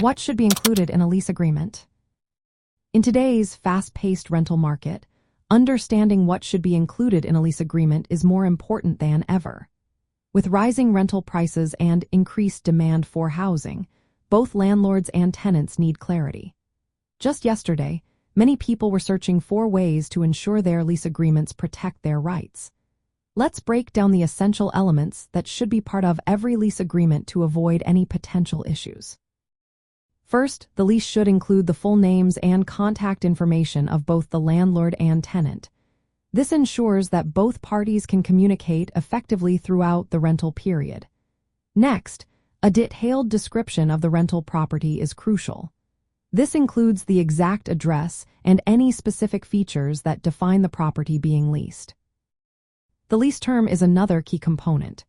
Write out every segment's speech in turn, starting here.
What should be included in a lease agreement? In today's fast-paced rental market, understanding what should be included in a lease agreement is more important than ever. With rising rental prices and increased demand for housing, both landlords and tenants need clarity. Just yesterday, many people were searching for ways to ensure their lease agreements protect their rights. Let's break down the essential elements that should be part of every lease agreement to avoid any potential issues. First, the lease should include the full names and contact information of both the landlord and tenant. This ensures that both parties can communicate effectively throughout the rental period. Next, a detailed description of the rental property is crucial. This includes the exact address and any specific features that define the property being leased. The lease term is another key component.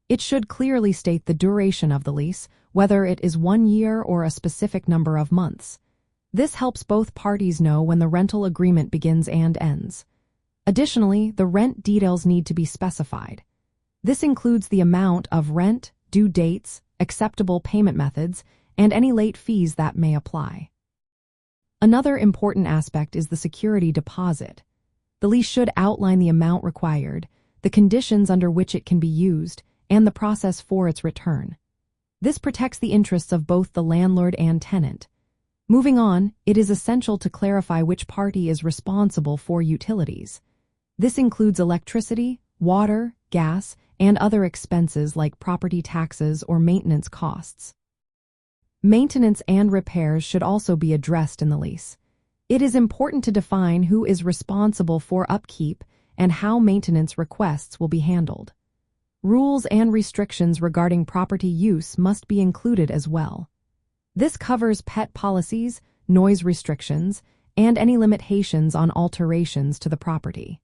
It should clearly state the duration of the lease, whether it is 1 year or a specific number of months. This helps both parties know when the rental agreement begins and ends. Additionally, the rent details need to be specified. This includes the amount of rent, due dates, acceptable payment methods, and any late fees that may apply. Another important aspect is the security deposit. The lease should outline the amount required, the conditions under which it can be used, and the process for its return. This protects the interests of both the landlord and tenant. Moving on, it is essential to clarify which party is responsible for utilities. This includes electricity, water, gas, and other expenses like property taxes or maintenance costs. Maintenance and repairs should also be addressed in the lease. It is important to define who is responsible for upkeep and how maintenance requests will be handled. Rules and restrictions regarding property use must be included as well. This covers pet policies, noise restrictions, and any limitations on alterations to the property.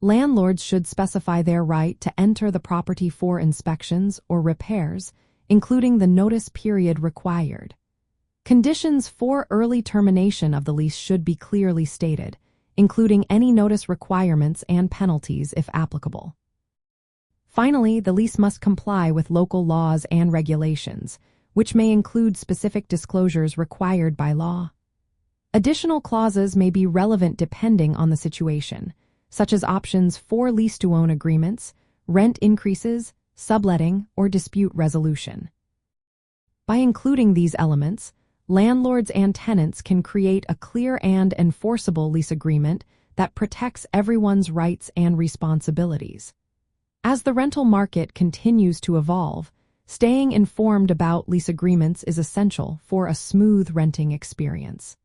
Landlords should specify their right to enter the property for inspections or repairs, including the notice period required. Conditions for early termination of the lease should be clearly stated, including any notice requirements and penalties if applicable. Finally, the lease must comply with local laws and regulations, which may include specific disclosures required by law. Additional clauses may be relevant depending on the situation, such as options for lease-to-own agreements, rent increases, subletting, or dispute resolution. By including these elements, landlords and tenants can create a clear and enforceable lease agreement that protects everyone's rights and responsibilities. As the rental market continues to evolve, staying informed about lease agreements is essential for a smooth renting experience.